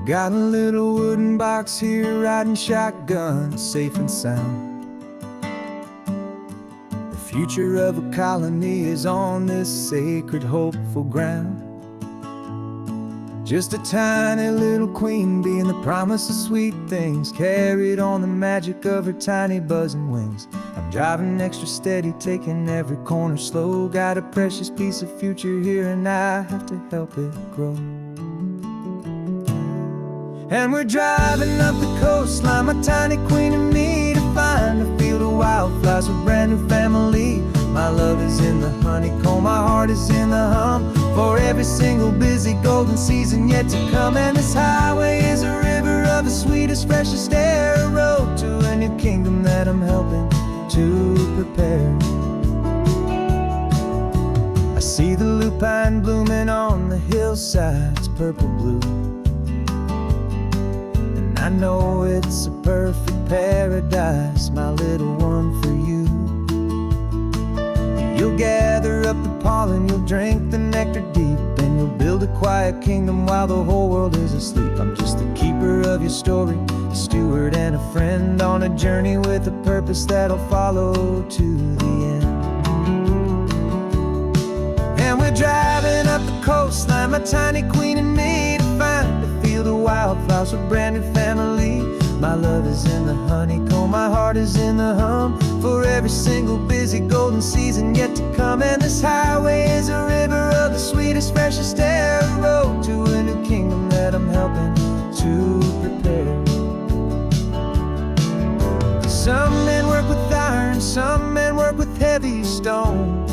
Got a little wooden box here, riding shotgun, safe and sound. The future of a colony is on this sacred, hopeful ground. Just a tiny little queen bee and the promise of sweet things, carried on the magic of her tiny buzzing wings. I'm driving extra steady, taking every corner slow. Got a precious piece of future here and I have to help it grow. And we're driving up the coastline, my tiny queen and me, to find a field of wildflowers with brand new family. My love is in the honeycomb, my heart is in the hum, for every single busy golden season yet to come. And this highway is a river of the sweetest, freshest air, a road to a new kingdom that I'm helping to prepare. I see the lupine blooming on the hillsides, purple blue, and I know it's a perfect paradise, my little one, for you. You'll gather up the pollen, you'll drink the nectar deep, and you'll build a quiet kingdom while the whole world is asleep. I'm just the keeper of your story, a steward and a friend, on a journey with a purpose that'll follow to the end. And we're driving up the coastline, my tiny queen and me, to find a field of wildflowers with brand new family. My love is in the honeycomb, my heart is in the hum, for every single busy golden season yet to come. And this highway is a river of the sweetest, freshest air, a road to a new kingdom that I'm helping to prepare. Some men work with iron, some men work with heavy stone.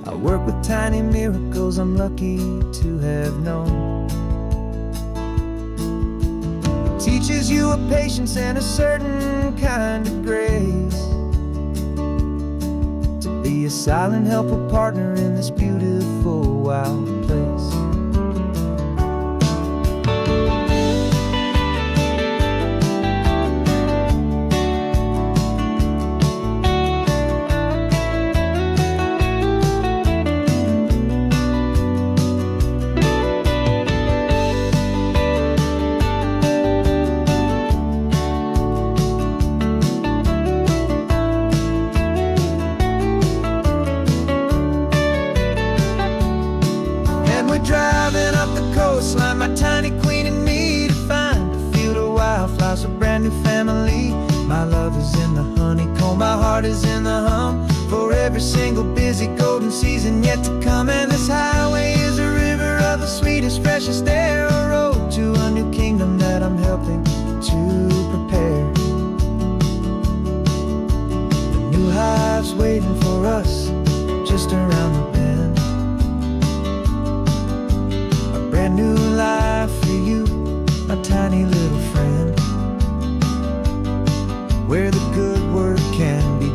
I work with tiny miracles I'm lucky to have known. Teaches you a patience and a certain kind of grace, to be a silent, helpful partner in this beautiful, wild place. Driving up the coastline, my tiny queen and me, to find a field of wildflowers, a brand new family. My love is in the honeycomb, my heart is in the hum, for every single busy golden season yet to come. And this highway is a river of the sweetest, freshest air, a road to a new kingdom that I'm helping to prepare. The new hive's waiting for us just around the bend. Brand new life for you, my tiny little friend, where the good work can begin.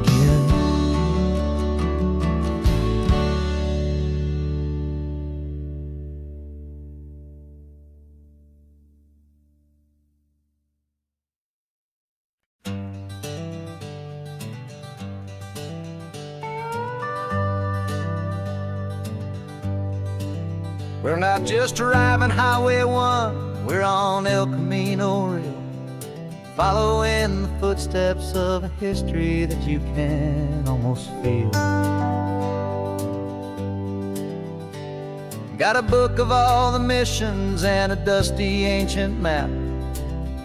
We're not just driving Highway 1, we're on El Camino Real, following the footsteps of a history that you can almost feel. Got a book of all the missions and a dusty ancient map,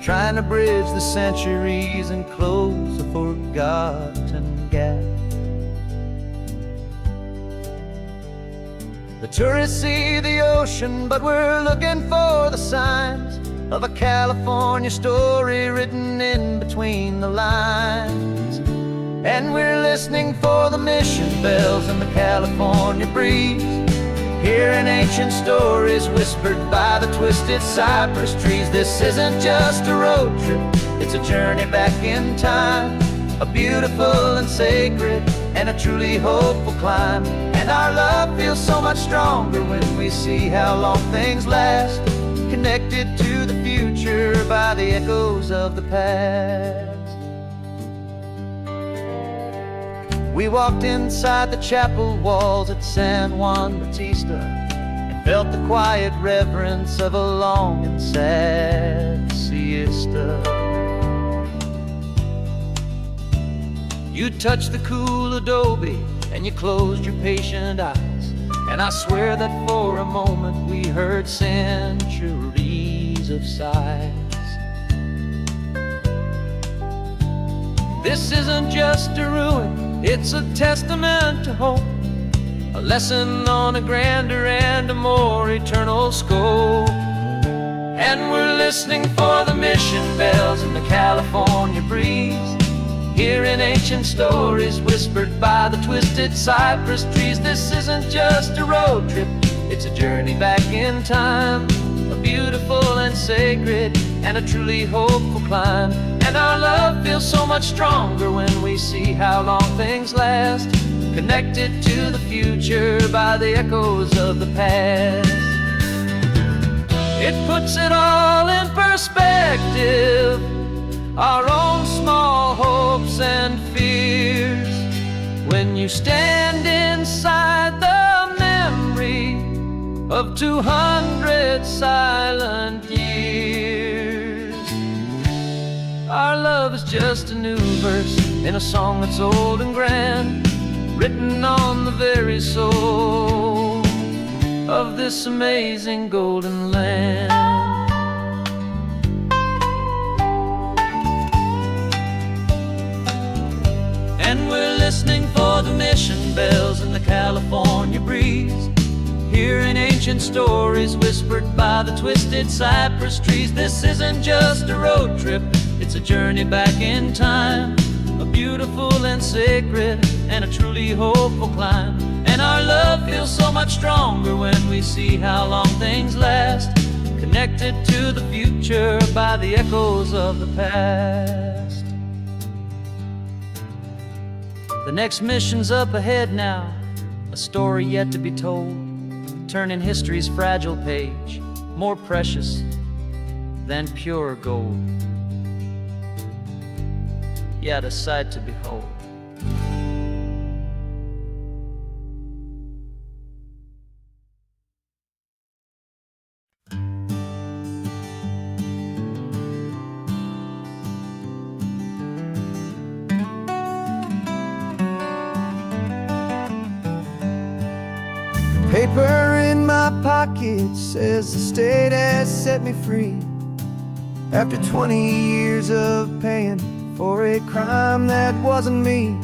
trying to bridge the centuries and close a forgotten gap. The tourists see the ocean, but we're looking for the signs of a California story written in between the lines. And we're listening for the mission bells and the California breeze, hearing ancient stories whispered by the twisted cypress trees. This isn't just a road trip, it's a journey back in time, a beautiful and sacred and a truly hopeful climb. And our love feels so much stronger when we see how long things last, connected to the future by the echoes of the past. We walked inside the chapel walls at San Juan Bautista, felt the quiet reverence of a long and sad siesta. You touched the cool adobe and you closed your patient eyes, and I swear that for a moment we heard centuries of sighs. This isn't just a ruin, it's a testament to hope, a lesson on a grander and a more eternal scope. And we're listening for the mission bells in the California breeze, hearing ancient stories whispered by the twisted cypress trees. This isn't just a road trip, it's a journey back in time, a beautiful and sacred and a truly hopeful climb. And our love feels so much stronger when we see how long things last, connected to the future by the echoes of the past. It puts it all in perspective, our own small hopes and fears, when you stand inside the memory of 200 silent years. Our love is just a new verse in a song that's old and grand, written on the very soul of this amazing golden land. And we're listening for the mission bells in the California breeze, hearing ancient stories whispered by the twisted cypress trees. This isn't just a road trip, it's a journey back in time, a beautiful and sacred and a truly hopeful climb. And our love feels so much stronger when we see how long things last, connected to the future by the echoes of the past. The next mission's up ahead now, a story yet to be told, turning history's fragile page more precious than pure gold. Yet a sight to behold. Paper in my pocket says the state has set me free, after 20 years of paying for a crime that wasn't me.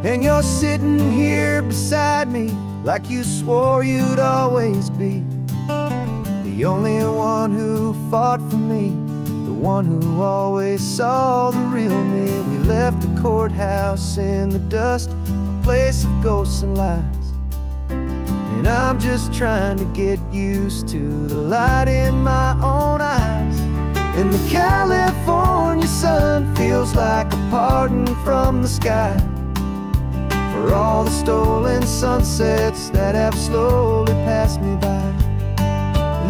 And you're sitting here beside me like you swore you'd always be, the only one who fought for me, the one who always saw the real me. We left the courthouse in the dust, a place of ghosts and lies, and I'm just trying to get used to the light in my own eyes. And the California sun feels like a pardon from the sky for all the stolen sunsets that have slowly passed me by.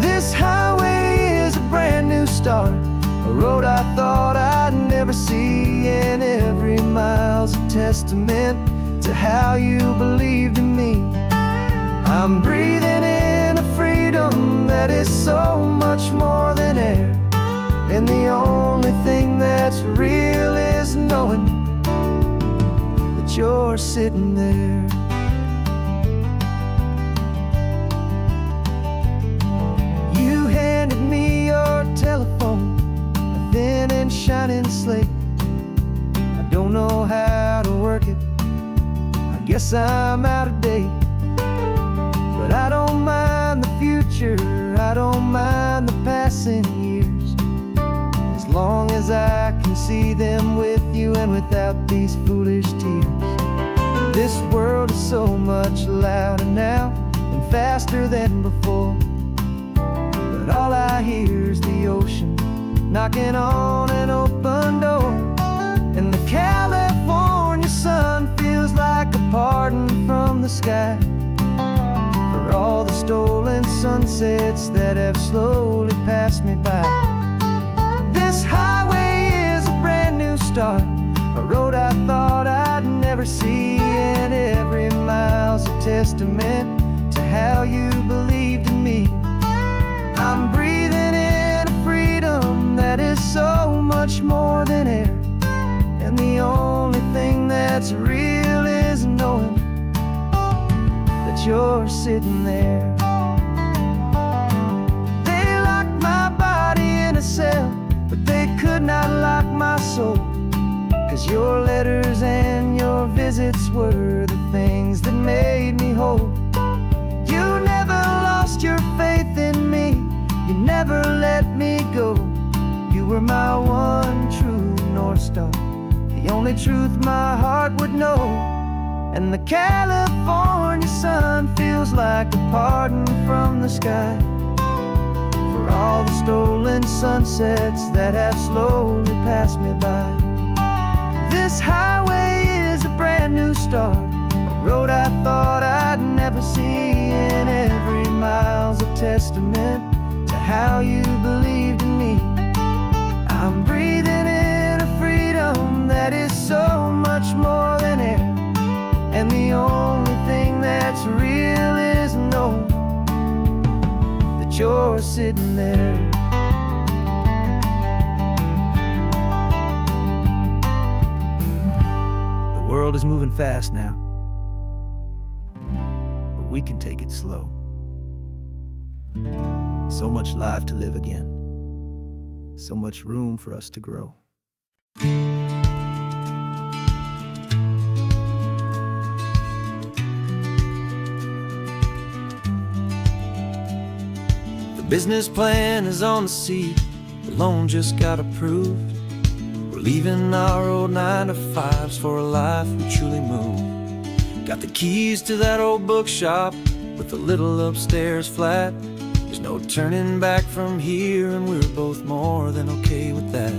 This highway is a brand new start, a road I thought I'd never see, and every mile's a testament to how you believed in me. I'm breathing in a freedom that is so much more than air, and the only thing that's real is knowing that you're sitting there. You handed me your telephone, a thin and shining slate. I don't know how to work it, I guess I'm out of date. But I don't mind the future, I don't mind the passing years, as long as I can see them with you and without these foolish tears. This world is so much louder now and faster than before, but all I hear is the ocean knocking on an open door. And the California sun feels like a pardon from the sky for all the stolen sunsets that have slowly passed me by. This highway is a brand new start, a road I thought I'd never see, and every mile's a testament to how you believed in me. me. I'm breathing in a freedom that is so much more than air. And the only thing that's real is knowing that you're sitting there. They locked my body in a cell, but they could not lock my soul. 'Cause your letters and your visits were the things that made me whole. You never lost your faith in me, you never let me go. You were my one true North Star, the only truth my heart would know. And the California sun feels like a pardon from the sky for all the stolen sunsets that have slowly passed me by. This highway is a brand new start, a road I thought I'd never see, and every mile's a testament to how you believed in me. I'm breathing in a freedom that is so much more than air, and the only thing that's real is knowing that you're sitting there. The world is moving fast now, but we can take it slow. So much life to live again, so much room for us to grow. The business plan is on the seat, the loan just got approved. We're leaving our old 9-to-5s for a life we truly move. Got the keys to that old bookshop with the little upstairs flat. There's no turning back from here, and we're both more than okay with that.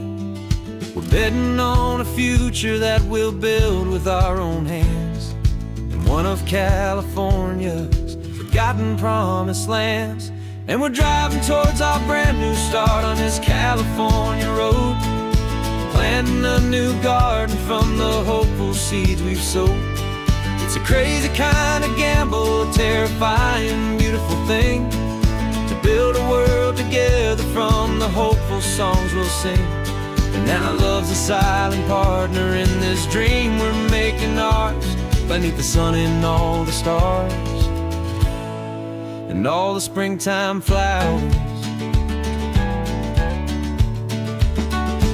We're betting on a future that we'll build with our own hands, in one of California's forgotten promised lands. And we're driving towards our brand new start on this California road, planting a new garden from the hopeful seeds we've sowed. It's a crazy kind of gamble, a terrifying, beautiful thing, to build a world together from the hopeful songs we'll sing. And now love's a silent partner in this dream we're making ours, beneath the sun and all the stars and all the springtime flowers.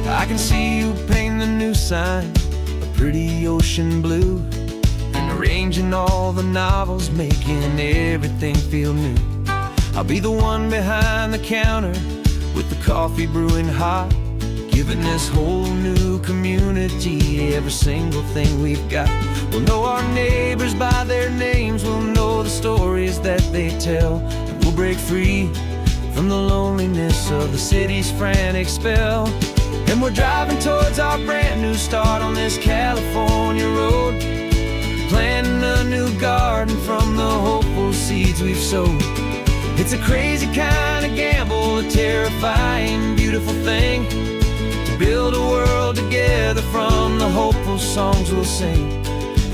I can see you paint the new sign a pretty ocean blue, and arranging all the novels, making everything feel new. I'll be the one behind the counter with the coffee brewing hot, giving this whole new community every single thing we've got. We'll know our neighbors by their names, we'll know the stories that they tell, and we'll break free from the loneliness of the city's frantic spell. And we're driving towards our brand new start on this California road, planting a new garden from the hopeful seeds we've sowed. It's a crazy kind of gamble, a terrifying, beautiful thing, to build a world together from the hopeful songs we'll sing.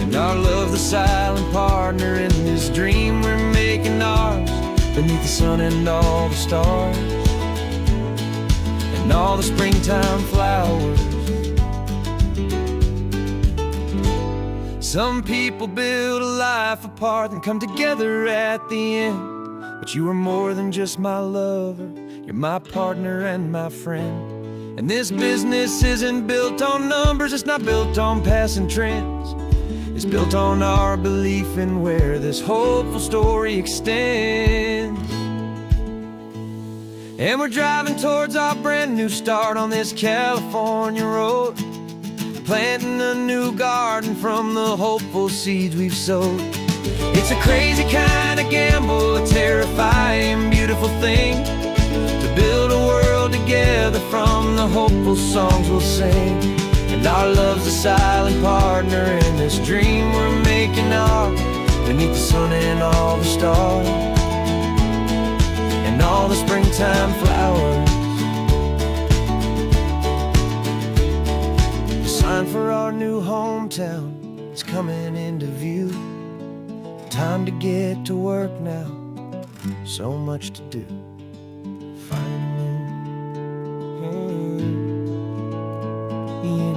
And our love's the silent partner in this dream we're making ours, beneath the sun and all the stars and all the springtime flowers. Some people build a life apart and come together at the end, but you are more than just my lover, you're my partner and my friend. And this business isn't built on numbers, it's not built on passing trends. It's built on our belief in where this hopeful story extends. And we're driving towards our brand new start on this California road, planting a new garden from the hopeful seeds we've sowed. It's a crazy kind of gamble, a terrifying, beautiful thing, to build a world together from the hopeful songs we'll sing. And our love's a silent partner in this dream we're making ours, beneath the sun and all the stars and all the springtime flowers. The sign for our new hometown is coming into view. Time to get to work now, so much to do. Finding in you.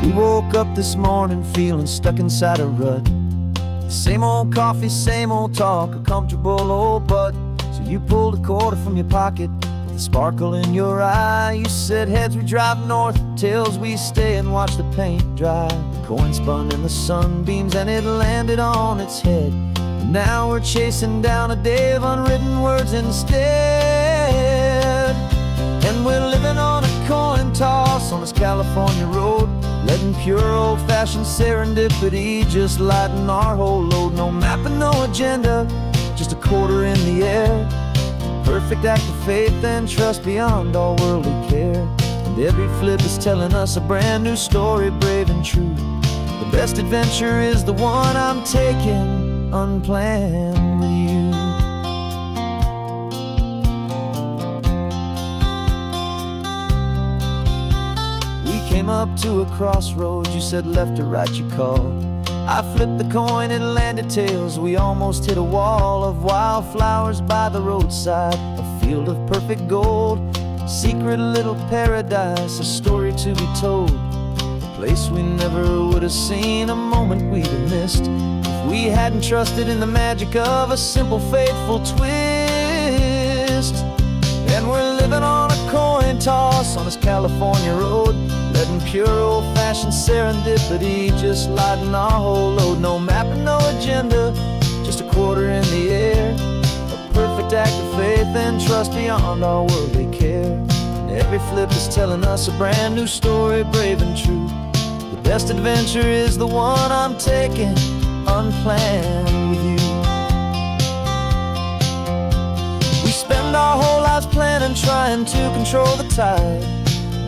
We woke up this morning feeling stuck inside a rut. Same old coffee, same old talk, a comfortable old butt. So you pulled a quarter from your pocket with a sparkle in your eye. You said heads we drive north, tails we stay and watch the paint dry. The coin spun in the sunbeams and it landed on its head. And now we're chasing down a day of unwritten words instead. And we're living on a coin toss on this California road, letting pure old-fashioned serendipity just lighten our whole load. No map and no agenda, just a quarter in the air. Perfect act of faith and trust beyond all worldly care. And every flip is telling us a brand new story, brave and true. The best adventure is the one I'm taking, unplanned with you. Came up to a crossroads, you said left or right you called. I flipped the coin, it landed tails. We almost hit a wall of wildflowers by the roadside, a field of perfect gold, secret little paradise, a story to be told. A place we never would have seen, a moment we'd have missed if we hadn't trusted in the magic of a simple faithful twist. And we're living on a coin toss on this California road, letting pure old-fashioned serendipity just lighten our whole load. No map and no agenda, just a quarter in the air. A perfect act of faith and trust beyond all worldly care. And every flip is telling us a brand new story, brave and true. The best adventure is the one I'm taking, unplanned with you. We spend our whole lives planning, trying to control the tide,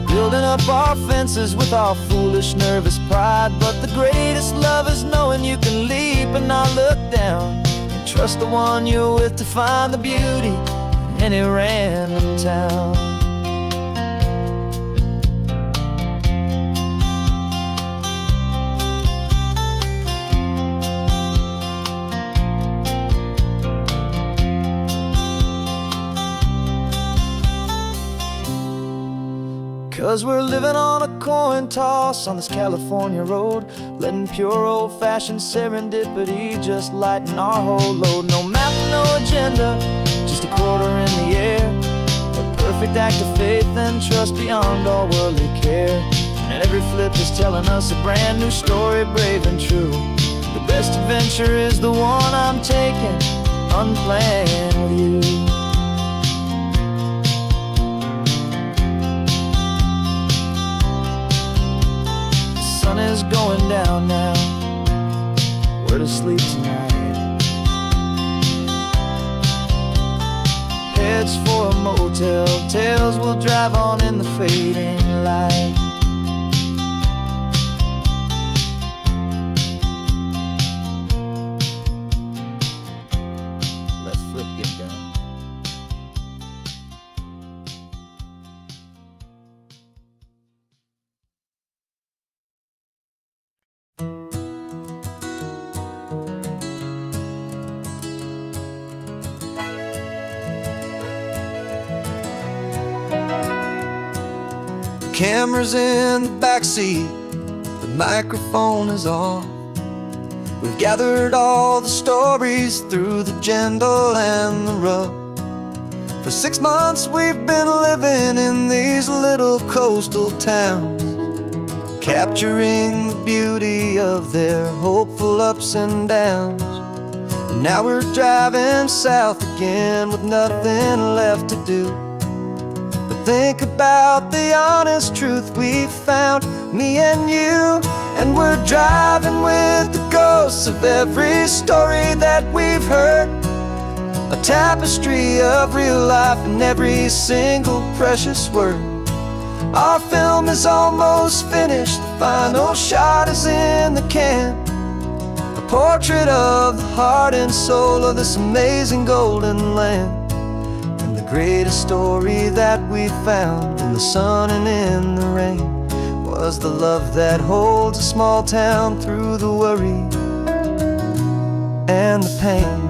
building up our fences with our foolish, nervous pride. But the greatest love is knowing you can leap and not look down, and trust the one you're with to find the beauty in any random town. 'Cause we're living on a coin toss on this California road, letting pure old-fashioned serendipity just lighten our whole load. No map, no agenda, just a quarter in the air. A perfect act of faith and trust beyond all worldly care. And every flip is telling us a brand new story, brave and true. The best adventure is the one I'm taking, unplanned with you. Sun is going down now, we're to sleep tonight. Heads for a motel, tails will drive on in the fading light. Let's flip get going. Camera's in the backseat, the microphone is on. We've gathered all the stories through the gentle and the rough. For 6 months we've been living in these little coastal towns, capturing the beauty of their hopeful ups and downs. And now we're driving south again with nothing left to do. Think about the honest truth we found, me and you. And we're driving with the ghosts of every story that we've heard. a tapestry of real life in every single precious word. Our film is almost finished, the final shot is in the can. A portrait of the heart and soul of this amazing golden land. And the greatest story that we found in the sun and in the rain was the love that holds a small town through the worry and the pain.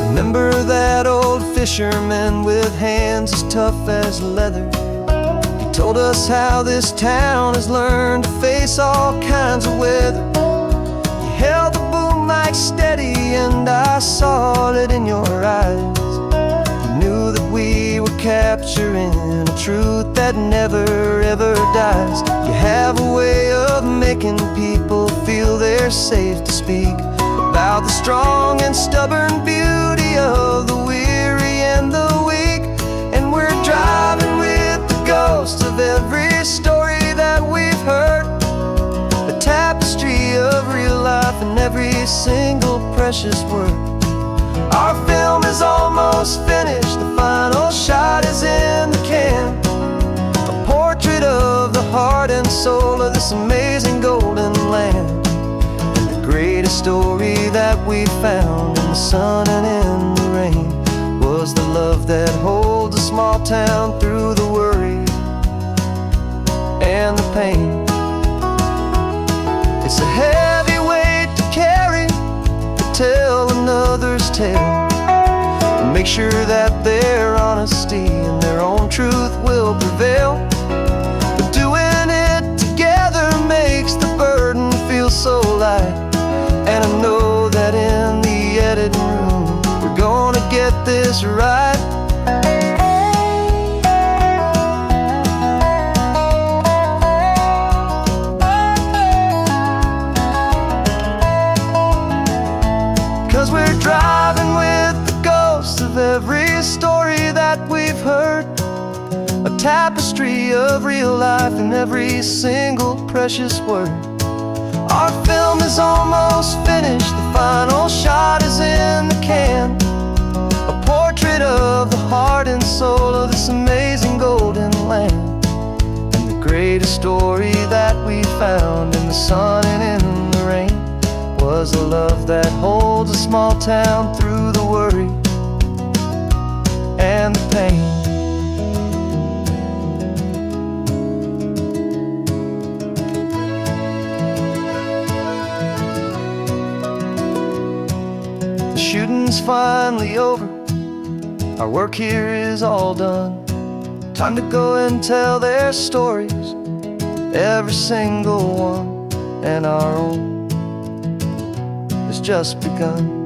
Remember that old fisherman with hands as tough as leather? He told us how this town has learned to face all kinds of weather. You held the boom mic steady and I saw it in your eyes. You knew that we were capturing a truth that never ever dies. You have a way of making people feel they're safe to speak about the strong and stubborn beauty of the weary and the weak. And we're driving with the ghosts of every story that we've heard, a tapestry of real life in every single precious word. Our film is almost finished, the final shot is in the can. A portrait of the heart and soul of this amazing golden land. Greatest story that we found in the sun and in the rain was the love that holds a small town through the worry and the pain. It's a heavy weight to carry, to tell another's tale, and make sure that their honesty and their own truth will prevail. But doing it together makes the burden feel so light. And I know that in the editing room we're gonna get this right. 'Cause we're driving with the ghosts of every story that we've heard, a tapestry of real life in every single precious word. Our film is almost finished, the final shot is in the can. A portrait of the heart and soul of this amazing golden land. And the greatest story that we found in the sun and in the rain was a love that holds a small town through the worry and the pain. Shooting's finally over, our work here is all done. Time to go and tell their stories, every single one, and our own has just begun.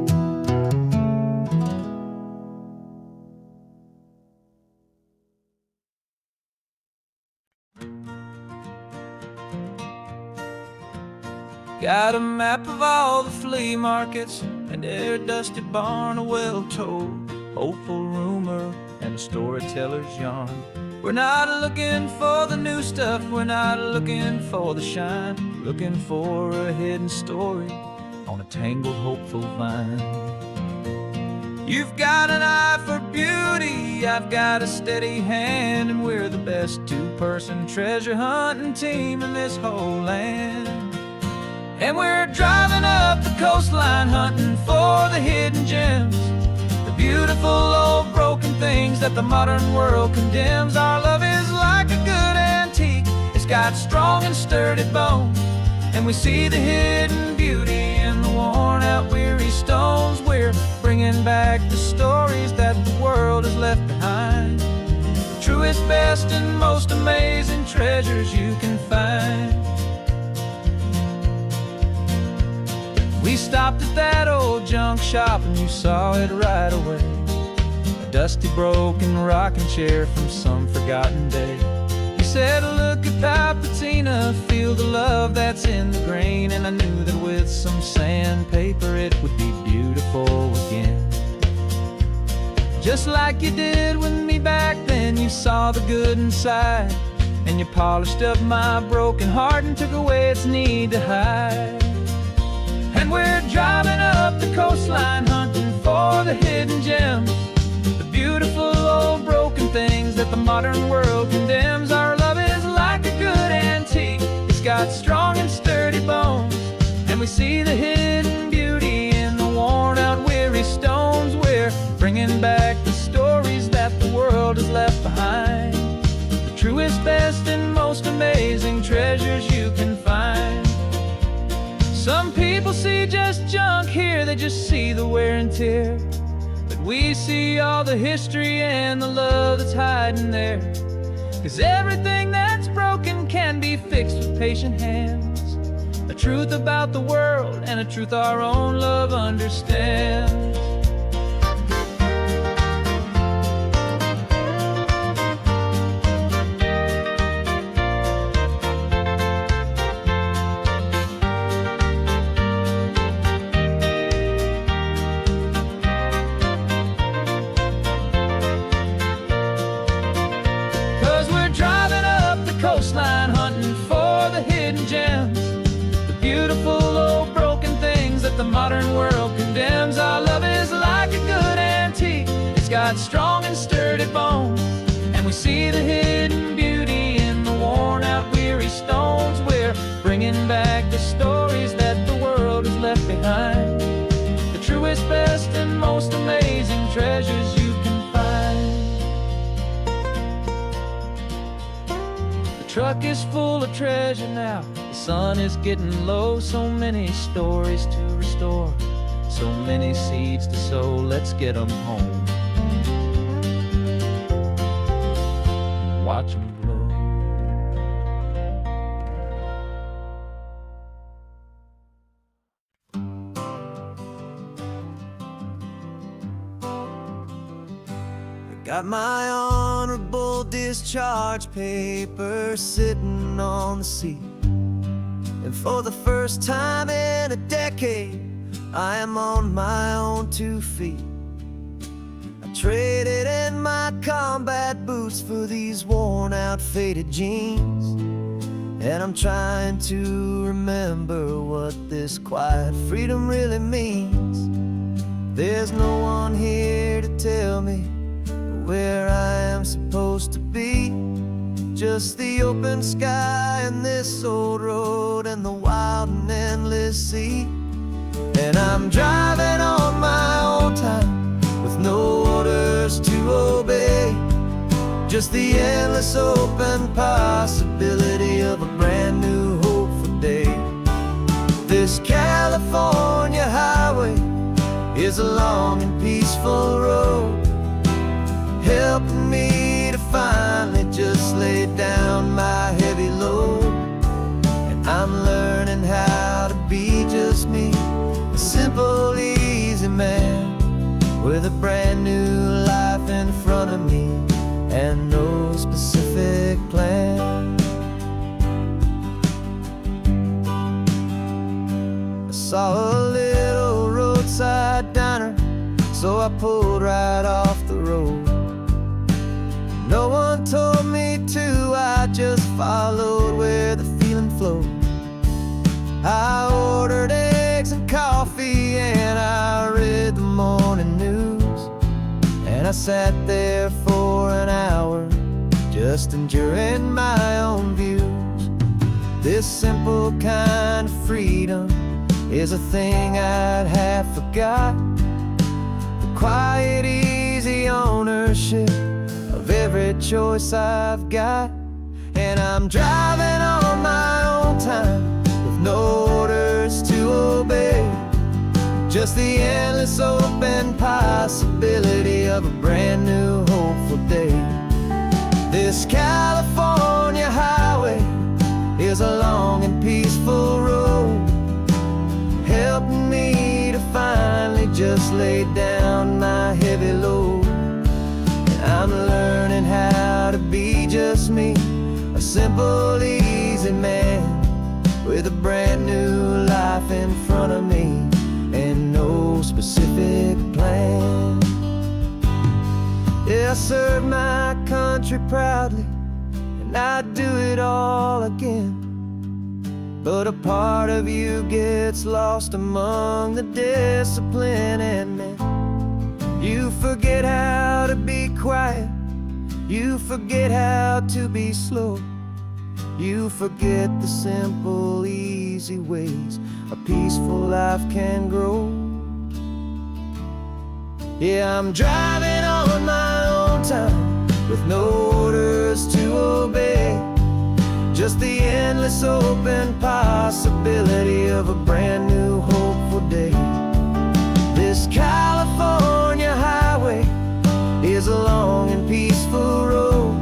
Got a map of all the flea markets and their dusty barn, a well-told, hopeful rumor, and a storyteller's yarn. We're not looking for the new stuff, we're not looking for the shine, looking for a hidden story on a tangled, hopeful vine. You've got an eye for beauty, I've got a steady hand, and we're the best two-person treasure hunting team in this whole land. And we're driving up the coastline hunting for the hidden gems, the beautiful old broken things that the modern world condemns. Our love is like a good antique, it's got strong and sturdy bones, and we see the hidden beauty in the worn out weary stones. We're bringing back the stories that the world has left behind, the truest, best, and most amazing treasures you can find. We stopped at that old junk shop and you saw it right away, a dusty, broken rocking chair from some forgotten day. You said, look at Papatina, feel the love that's in the grain, and I knew that with some sandpaper it would be beautiful again. Just like you did with me back then, you saw the good inside, and you polished up my broken heart and took away its need to hide. And we're driving up the coastline, hunting for the hidden gems, the beautiful old broken things that the modern world condemns. Our love is like a good antique, it's got strong and sturdy bones, and we see the hidden beauty in the worn out weary stones. We're bringing back the stories that the world has left behind, the truest, best, and most amazing treasures you can find. Some people see just junk here, they just see the wear and tear, but we see all the history and the love that's hiding there. 'Cause everything that's broken can be fixed with patient hands, a truth about the world and a truth our own love understands. Coastline, hunting for the hidden gems, the beautiful old broken things that the modern world condemns. Our love is like a good antique, it's got strong and sturdy bones, and we see the hidden beauty in the worn out weary stones. We're bringing back the stories that the world has left behind, the truest, best, and most amazing treasures you can find. The truck is full of treasure now, the sun is getting low. So many stories to restore, so many seeds to sow. Let's get them home, watch them blow. Got my honorable discharge paper sitting on the seat, and for the first time in a decade, I am on my own 2 feet. I traded in my combat boots for these worn out faded jeans, and I'm trying to remember what this quiet freedom really means. There's no one here to tell me where I am supposed to be, just the open sky and this old road and the wild and endless sea. And I'm driving on my own time with no orders to obey, just the endless open possibility of a brand new hopeful day. This California highway is a long and peaceful road, helping me to finally just lay down my heavy load. And I'm learning how to be just me, a simple, easy man with a brand new life in front of me and no specific plan. I saw a little roadside diner, so I pulled right off the road. No one told me to, I just followed where the feeling flowed. I ordered eggs and coffee and I read the morning news, and I sat there for an hour just enduring my own views. This simple kind of freedom is a thing I'd have forgot, the quiet, easy ownership of every choice I've got. And I'm driving on my own time with no orders to obey, just the endless open possibility of a brand new hopeful day. This California highway is a long and peaceful road, helping me to finally just lay down my heavy load. I'm learning how to be just me, a simple, easy man with a brand new life in front of me and no specific plan. Yeah, I served my country proudly, and I'd do it all again. but a part of you gets lost among the discipline and men. You forget how to be quiet, you forget how to be slow, you forget the simple, easy ways a peaceful life can grow. Yeah, I'm driving on my own time with no orders to obey, just the endless open possibility of a brand new hopeful day. This California highway is a long and peaceful road,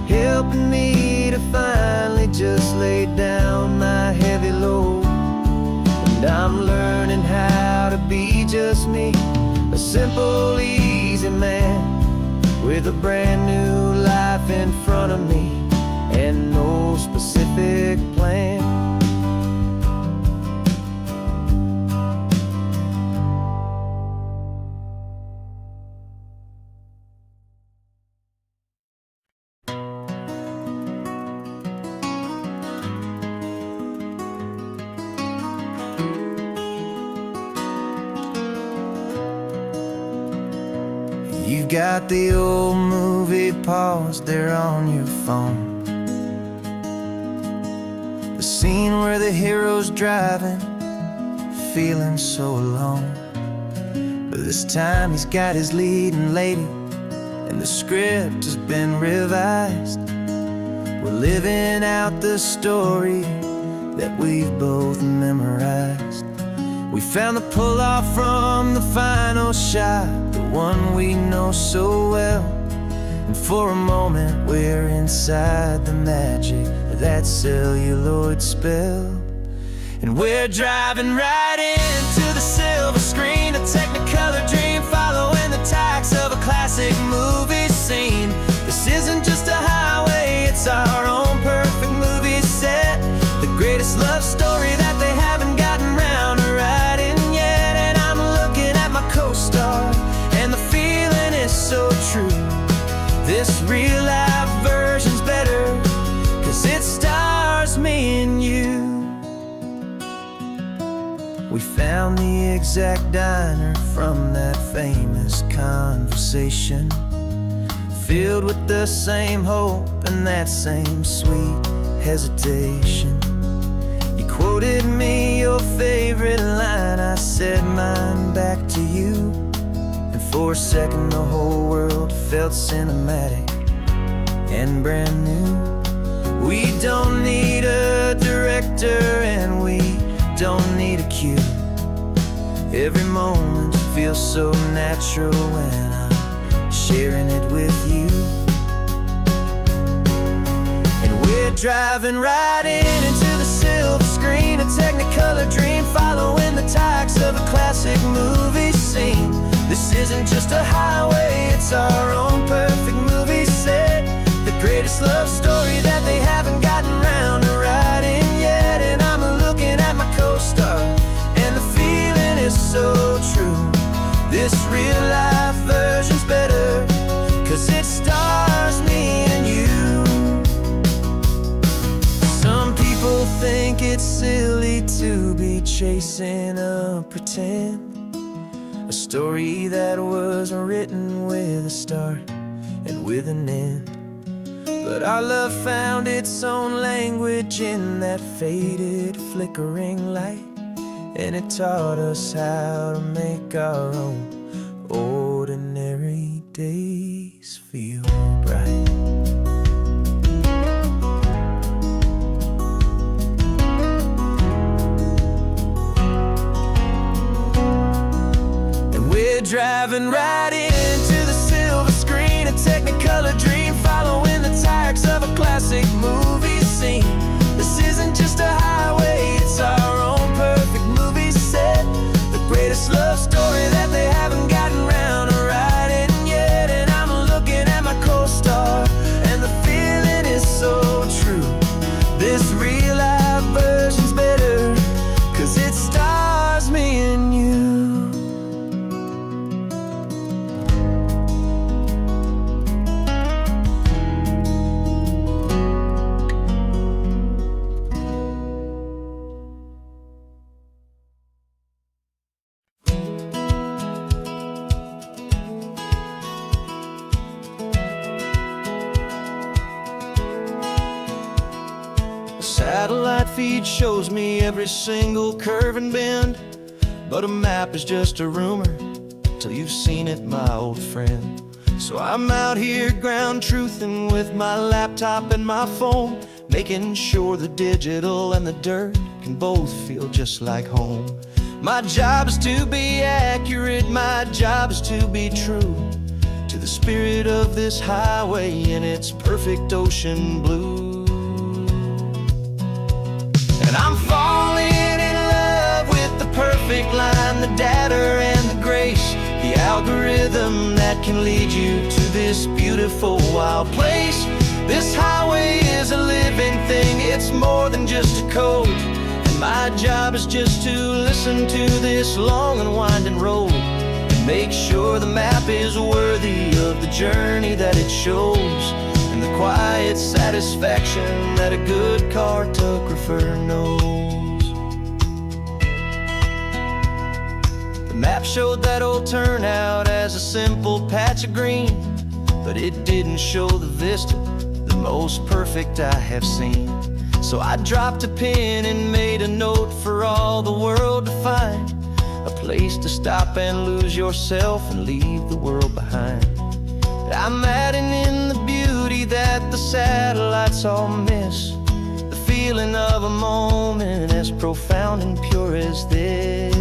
helping me to finally just lay down my heavy load. And I'm learning how to be just me, a simple, easy man with a brand new life in front of me and no specific plan. You got the old movie paused there on your phone, the scene where the hero's driving, feeling so alone. But this time he's got his leading lady, and the script has been revised. We're living out the story that we've both memorized. We found the pull-off from the final shot, the one we know so well. And for a moment we're inside the magic of that celluloid spell. And we're driving right into the silver screen, a Technicolor dream, following the tacks of a classic movie scene. This isn't just a highway, it's our own perfect movie set, the greatest love story that they haven't gotten round to writing yet. And I'm looking at my co-star, and the feeling is so true. This real-life version's better, 'cause it stars me and you. We found the exact diner from that famous conversation, filled with the same hope and that same sweet hesitation. You quoted me your favorite line, I said mine back to you. And for a second the whole world felt cinematic and brand new. We don't need a director and we don't need a cue. Every moment feels so natural when I'm sharing it with you. And we're driving right into the silver screen, a Technicolor dream, following the tacks of a classic movie scene. This isn't just a highway, it's our own perfect movie set, the greatest love story that they haven't gotten round to writing yet. And I'm looking at my co-star, and the feeling is so true. This real-life version's better, 'cause it stars me and you. Some people think it's silly to be chasing a pretend, a story that was written with a start and with an end. But our love found its own language in that faded, flickering light, and it taught us how to make our own ordinary days feel bright. And we're driving right into the silver screen, a Technicolor dream, following the tacks of a classic movie scene. This isn't just a highway, it's our own perfect movie set, the greatest love story that they haven't gotten round to writing yet. And I'm looking at my Satellite feed shows me every single curve and bend, but a map is just a rumor till you've seen it, my old friend. So I'm out here ground truthing with my laptop and my phone, making sure the digital and the dirt can both feel just like home. My job is to be accurate, my job is to be true to the spirit of this highway in its perfect ocean blue. And I'm falling in love with the perfect line, the data and the grace, the algorithm that can lead you to this beautiful wild place. This highway is a living thing, it's more than just a code. And my job is just to listen to this long and winding road and make sure the map is worthy of the journey that it shows, and the quiet satisfaction that a good cartographer knows. The map showed that old turnout as a simple patch of green, but it didn't show the vista, the most perfect I have seen. So I dropped a pin and made a note for all the world to find, a place to stop and lose yourself and leave the world behind. I'm adding in the beauty that the satellites all miss, the feeling of a moment as profound and pure as this.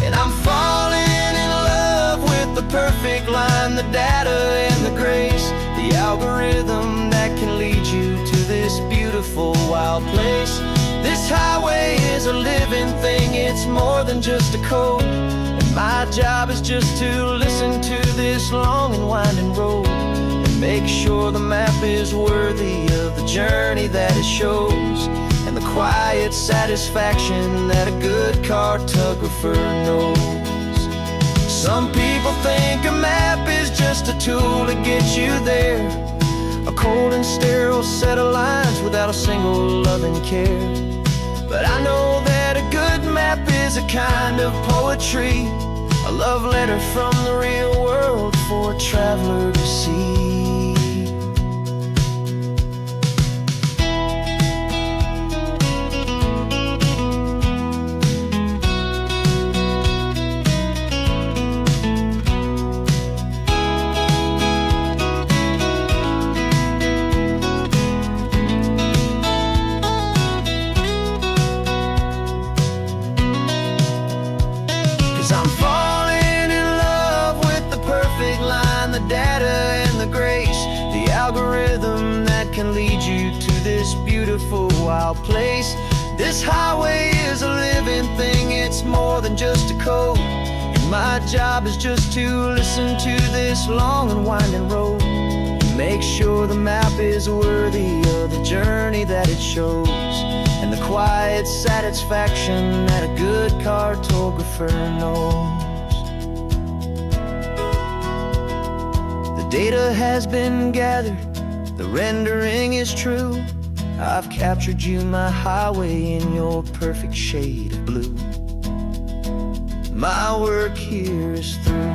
And I'm falling in love with the perfect line, the data and the grace, the algorithm that can lead you to this beautiful wild place. This highway is a living thing, it's more than just a code. And my job is just to listen to this long and winding road and make sure the map is worthy of the journey that it shows, and the quiet satisfaction that a good cartographer knows. Some people think a map is just a tool to get you there, a cold and sterile set of lines without a single loving care. But I know that a good map is a kind of poetry, a love letter from the real world for a traveler to see. 'Cause I'm falling in love with the perfect line, the data and the grace, the algorithm that can lead you to this beautiful wild place. This highway is a living thing, it's more than just a code. And my job is just to listen to this long and winding road and make sure the map is worthy of the journey that it shows, and the quiet satisfaction that a good cartographer knows. The data has been gathered, the rendering is true. I've captured you, my highway, in your perfect shade of blue. My work here is through.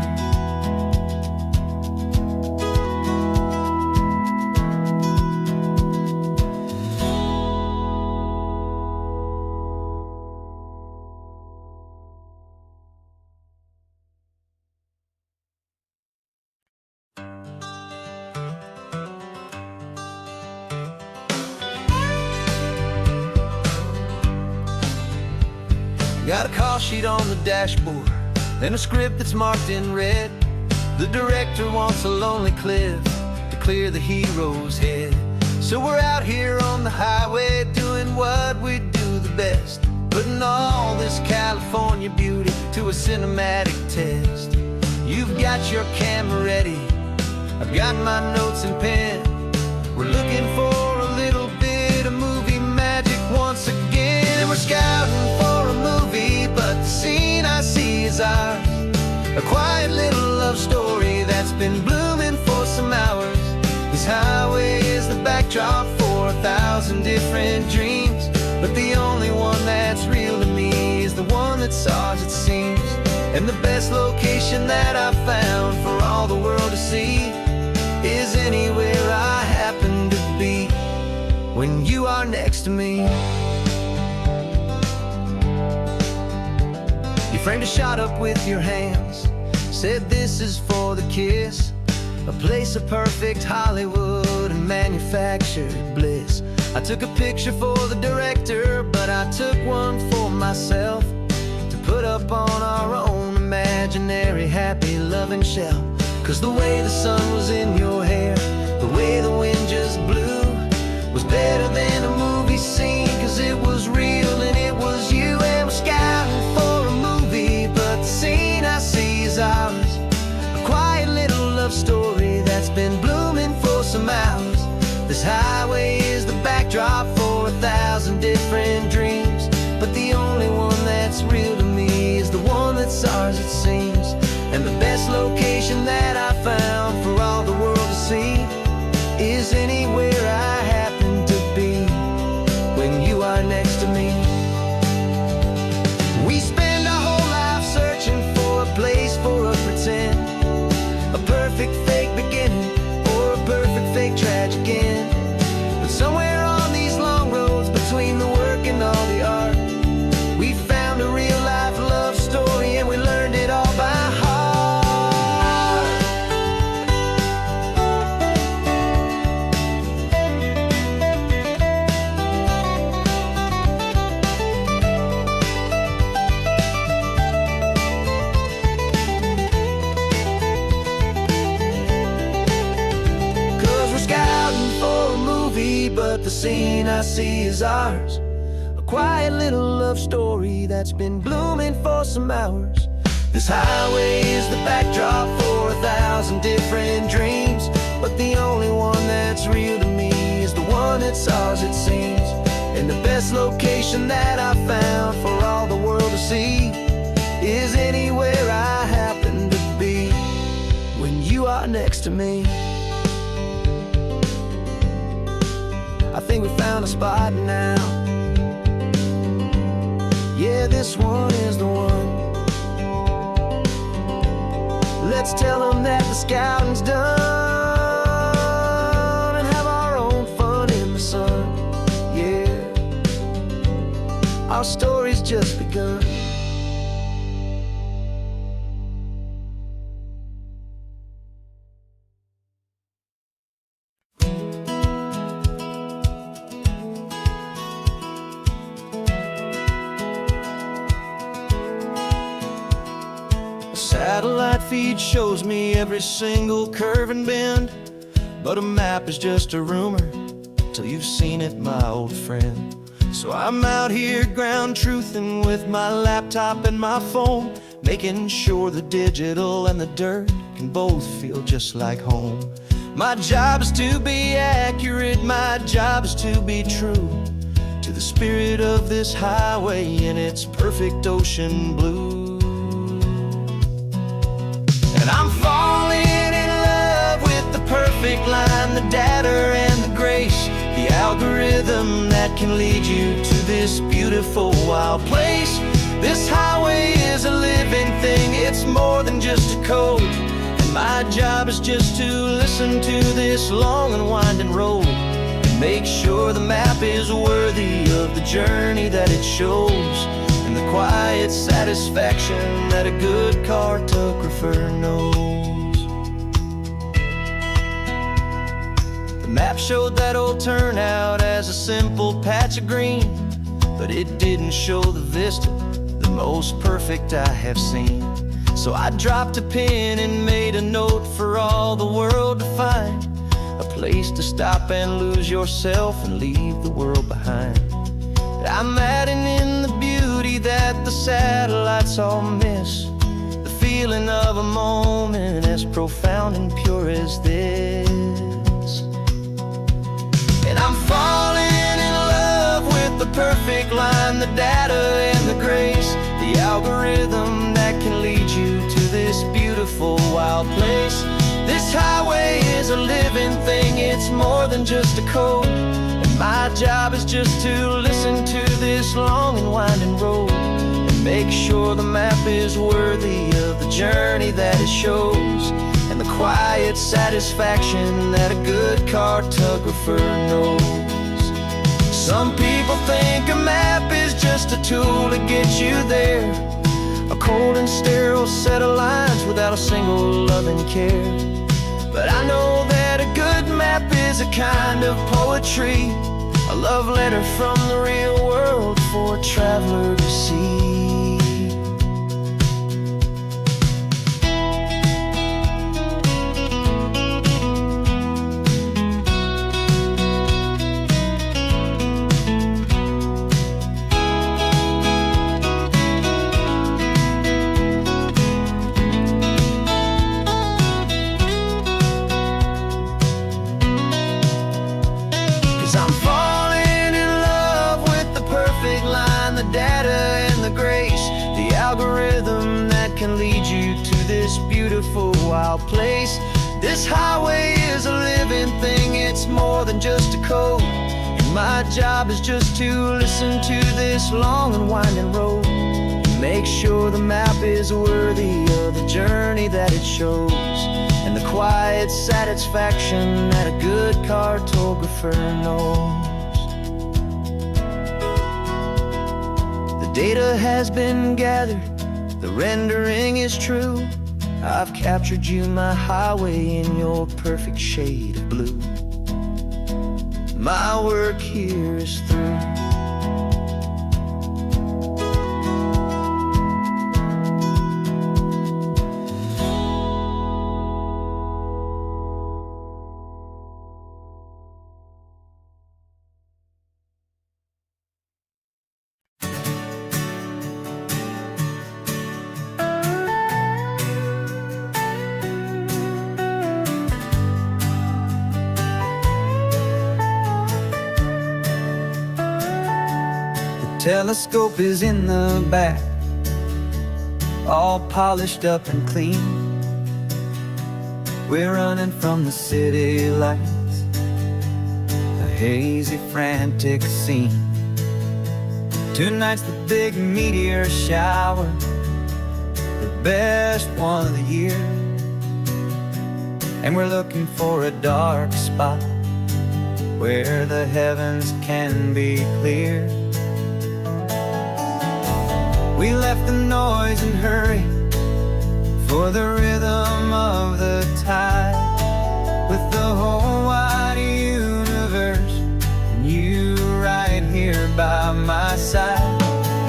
Got a call sheet on the dashboard and a script that's marked in red. The director wants a lonely cliff to clear the hero's head. So we're out here on the highway doing what we do the best, putting all this California beauty to a cinematic test. You've got your camera ready, I've got my notes and pen. We're looking for a little bit of movie magic once again. And we're scouting for a movie, but the scene I see is ours, a quiet little love story that's been blooming for some hours. This highway is the backdrop for 1,000 different dreams, but the only one that's real to me is the one that's ours, it seems. And the best location that I've found for all the world to see is anywhere I happen to be. when you are next to me. You framed a shot up with your hands, said this is for the kiss, a place of perfect Hollywood and manufactured bliss. I took a picture for the director, but I took one for myself to put up on our own imaginary happy loving shelf. 'Cause the way the sun was in your hair, the way the wind just blew, was better than a movie scene. 'Cause it was real and it was you, and we're scouting for a movie, but the scene I see is ours. A quiet little love story that's been blooming for some hours. This highway is the backdrop for 1,000 different dreams, but the only one that's real to me is the one that's ours, it seems. And the best location that I found for all the world to see is anywhere I happen to be when you are next to me. We spend our whole life searching for a place for a pretend, a perfect fake beginning or a perfect fake tragic end. But somewhere on these long roads between the work and all the art, we found a real life love story, and we learned it all by heart. But the scene I see is ours, a quiet little love story that's been blooming for some hours. This highway is the backdrop for 1,000 different dreams, but the only one that's real to me is the one that's ours, it seems. And the best location that I found for all the world to see is anywhere I happen to be when you are next to me. I think we found a spot now. Yeah, this one is the one. Let's tell them that the scouting's done and have our own fun in the sun. Yeah, our story's just begun. Satellite feed shows me every single curve and bend, but a map is just a rumor till you've seen it, my old friend. So I'm out here ground truthing with my laptop and my phone, making sure the digital and the dirt can both feel just like home. My job is to be accurate, my job is to be true to the spirit of this highway in its perfect ocean blue. I'm falling in love with the perfect line, the data and the grace, the algorithm that can lead you to this beautiful wild place. This highway is a living thing, it's more than just a code. And my job is just to listen to this long and winding road and make sure the map is worthy of the journey that it shows, and the quiet satisfaction that a good cartographer knows. The map showed that old turnout as a simple patch of green, but it didn't show the vista, the most perfect I have seen. So I dropped a pin and made a note for all the world to find, a place to stop and lose yourself and leave the world behind. I'm adding in the beauty that the satellites all miss, the feeling of a moment as profound and pure as this. And I'm falling in love with the perfect line, the data and the grace, the algorithm that can lead you to this beautiful wild place. This highway is a living thing, it's more than just a code. My job is just to listen to this long and winding road and make sure the map is worthy of the journey that it shows, and the quiet satisfaction that a good cartographer knows. Some people think a map is just a tool to get you there, a cold and sterile set of lines without a single loving care. But I know that a good map is a kind of poetry, a love letter from the real world for a traveler to see. I'm falling in love with the perfect line, the data and the grace, the algorithm that can lead you to this beautiful wild place. This highway is a living thing, it's more than just a code, and my job is just to listen to this long and winding road and make sure the map is worthy of the journey that it shows, and the quiet satisfaction that a good cartographer knows. The data has been gathered, the rendering is true. I've captured you, my highway, in your perfect shade of blue. My work here is through. Telescope is in the back, all polished up and clean. We're running from the city lights, a hazy, frantic scene. Tonight's the big meteor shower, the best one of the year. And we're looking for a dark spot where the heavens can be clear. We left the noise and hurry for the rhythm of the tide, with the whole wide universe and you right here by my side.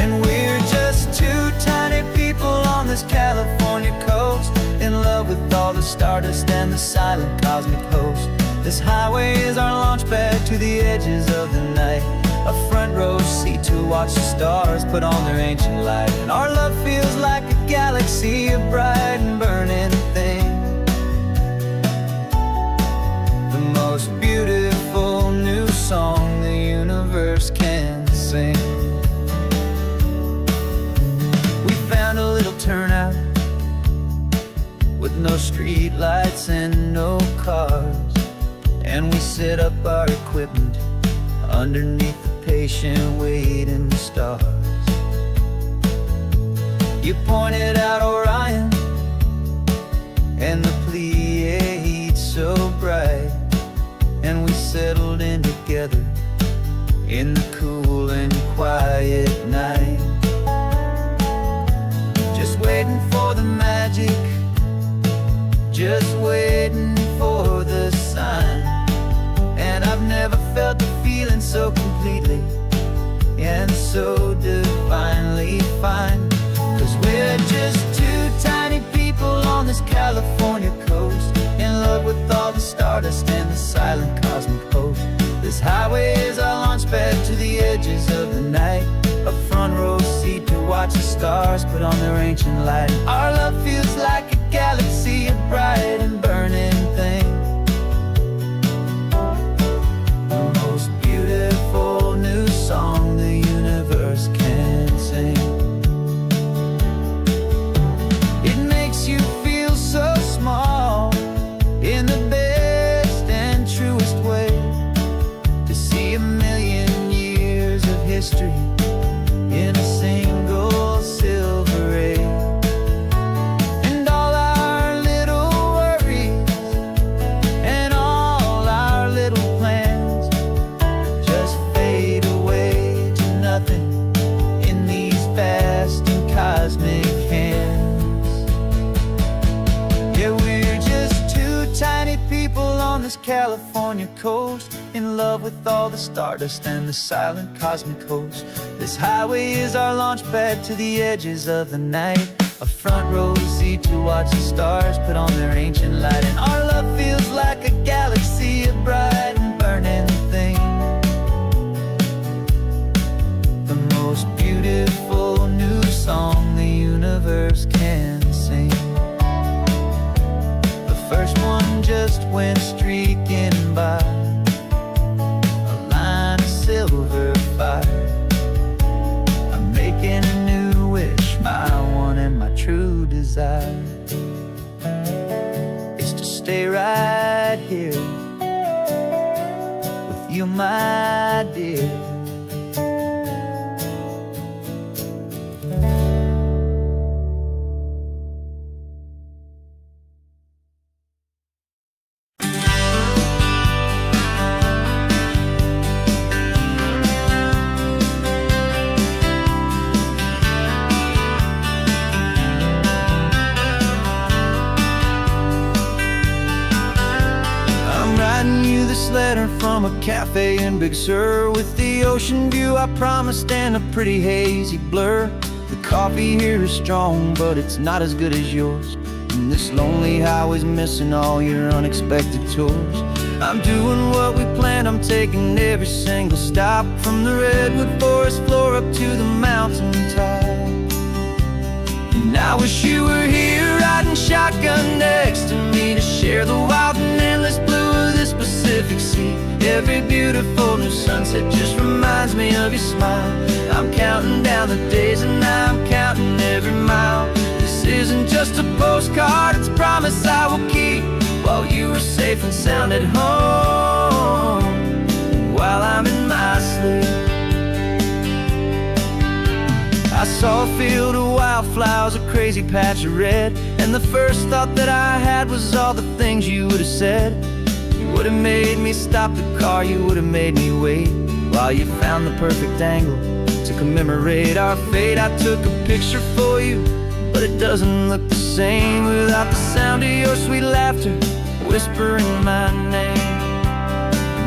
And we're just two tiny people on this California coast, in love with all the stardust and the silent cosmic host. This highway is our launch pad to the edges of the night, a front row seat to watch the stars put on their ancient light. And our love feels like a galaxy, a bright and burning thing, the most beautiful new song the universe can sing. We found a little turnout with no street lights and no cars, and we set up our equipment underneath the patient waiting stars. You pointed out Orion and the Pleiades so bright, and we settled in together in the cool and quiet night, just waiting for the magic, just waiting for the sign. And I've never felt the feeling so completely and so divinely fine, 'cause we're just two tiny people on this California coast, in love with all the stardust and the silent cosmic host. This highway is our launch pad to the edges of the night, a front row seat to watch the stars put on their ancient light. Our love feels like a galaxy, a bright and burning thing, the most beautiful new song the universe can sing. It makes you feel so small in the best and truest way, to see a million years of history in a single silver ray. And all California coast, in love with all the stardust and the silent cosmic host. This highway is our launch pad to the edges of the night, a front row seat to watch the stars put on their ancient light. And our love feels like a galaxy of bright and burning things, the most beautiful new song the universe can sing. The first one just went streaking by, a line of silver fire. I'm making a new wish, my one and my true desire is to stay right here with you, my dear. Letter from a cafe in Big Sur, with the ocean view I promised and a pretty hazy blur. The coffee here is strong, but it's not as good as yours, and this lonely highway's missing all your unexpected tours. I'm doing what we planned, I'm taking every single stop, from the redwood forest floor up to the mountain top. And I wish you were here riding shotgun next to me, to share the wild and endless blue of this Pacific Sea. Every beautiful new sunset just reminds me of your smile. I'm counting down the days and I'm counting every mile. This isn't just a postcard, it's a promise I will keep, while you are safe and sound at home, and while I'm in my sleep. I saw a field of wildflowers, a crazy patch of red, and the first thought that I had was all the things you would have said. You would have made me stop the car, you would have made me wait, while you found the perfect angle to commemorate our fate. I took a picture for you, but it doesn't look the same without the sound of your sweet laughter whispering my name.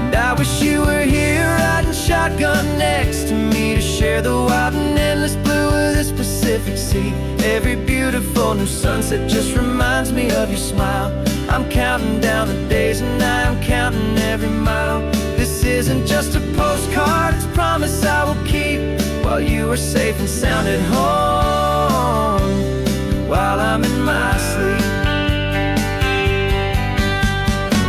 And I wish you were here riding shotgun next to me, to share the wild and endless blue of this Pacific Sea. Every beautiful new sunset just reminds me of your smile. I'm counting down the days and I'm counting every mile. This isn't just a postcard, it's a promise I will keep, while you are safe and sound at home, while I'm in my sleep.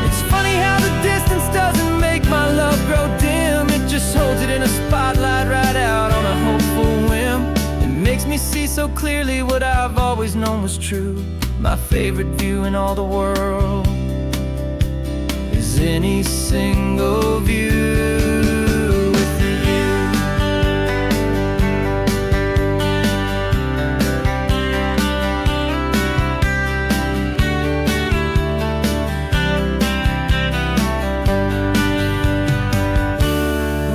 It's funny how the distance doesn't make my love grow dim, it just holds it in a spotlight right out on a hopeful whim. It makes me see so clearly what I've always known was true. My favorite view in all the world is any single view with you.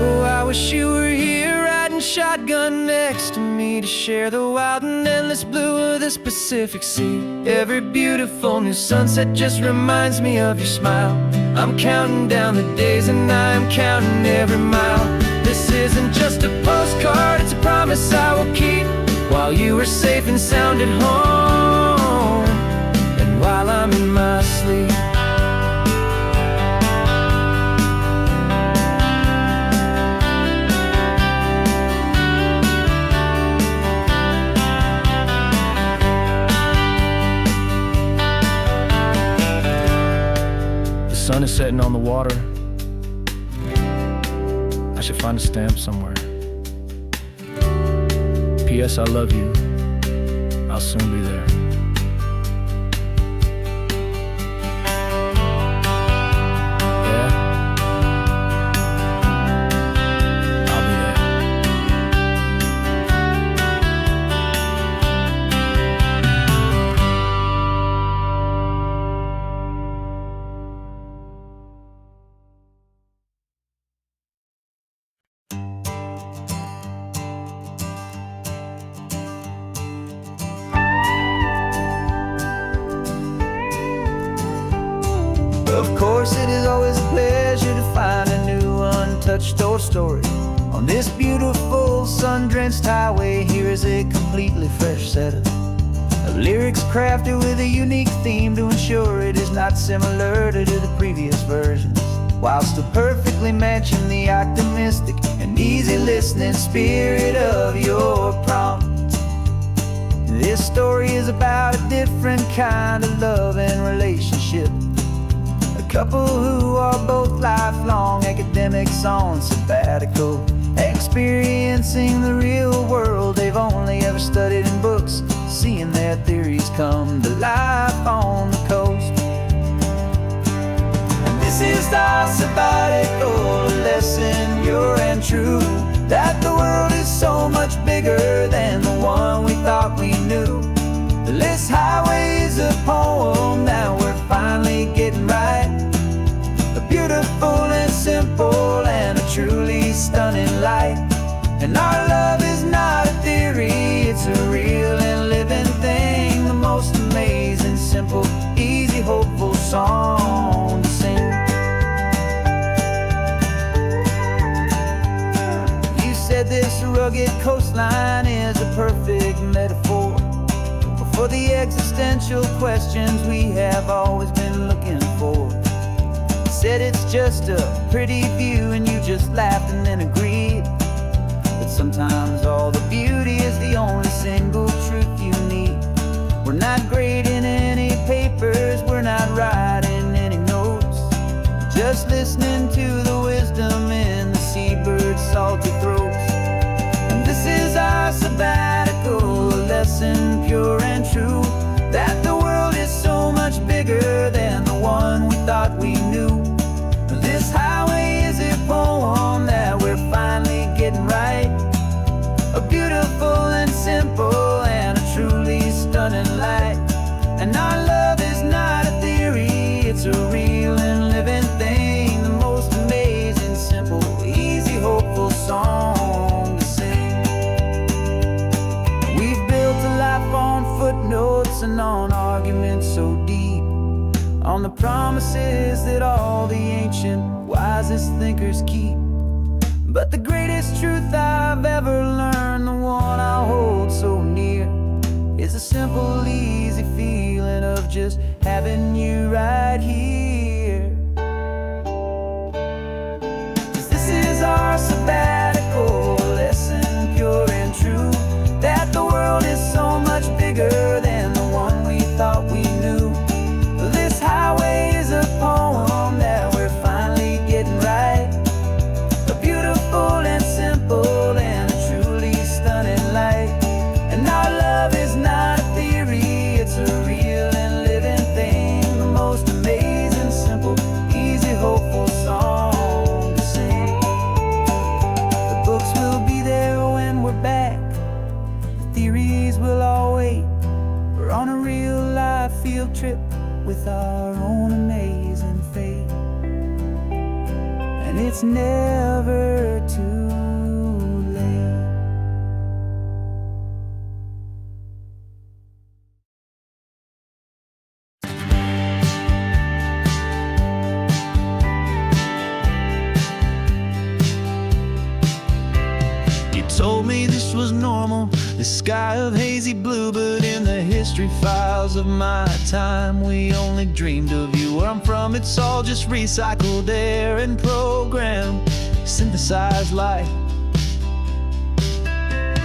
Oh, I wish you were here riding shotgun next to me, to share the wild and endless blue of this Pacific Sea. Every beautiful new sunset just reminds me of your smile. I'm counting down the days and I'm counting every mile. This isn't just a postcard, it's a promise I will keep, while you are safe and sound at home, and while I'm in my sleep. The sun is setting on the water. I should find a stamp somewhere. P.S. I love you. I'll soon be there. Yeah? I'll be there. course, it is always a pleasure to find a new untouched old story. On this beautiful sun-drenched highway, here is a completely fresh set of lyrics crafted with a unique theme to ensure it is not similar to the previous versions, while still perfectly matching the optimistic and easy listening spirit of your prompt. This story is about a different kind of love and relationship. A couple who are both lifelong academics on sabbatical, experiencing the real world they've only ever studied in books, seeing their theories come to life on the coast. And this is our sabbatical lesson, pure and true, that the world is so much bigger than the one we thought we knew. This highway is a poem that we're finally getting right. A beautiful and simple and a truly stunning light. And our love is not a theory, it's a real and living thing. The most amazing, simple, easy, hopeful song to sing. You said this rugged coastline is a perfect metaphor for the existential questions we have always been looking for. Said it's just a pretty view and you just laughed and then agreed. But sometimes all the beauty is the only single truth you need. We're not grading any papers, we're not writing any notes, just listening to the wisdom in the seabird's salty throats. And this is our sabbatical lesson, pure and true, that the world is so much bigger than the one we thought we knew. This highway is a poem that we're finally getting right. A beautiful and simple and a truly stunning light. And our love is not a theory, it's a real and living thing. The most amazing, simple, easy, hopeful song to sing. We've built a life on footnotes and on arguments so deep, on the promises that all the ancient, wisest thinkers keep. But the greatest truth I've ever learned, the one I hold so near, is a simple, easy feeling of just having you right here. 'Cause this is our sabbatical lesson, pure and true, that the world is so much bigger than the one we thought we knew. This highway is a poem that we're finally getting right. A beautiful and simple and a truly stunning light. And our love is not a theory, it's a real and living thing. The most amazing, simple, easy, hopeful song to sing. The books will be there when we're back, the theories will all wait. We're on a real life field trip with our own amazing fate. And it's never too late. You told me this was normal, the sky of hazy blue, but in the history files of my time, we only dreamed of you. Where I'm from, it's all just recycled air and programmed, synthesized light.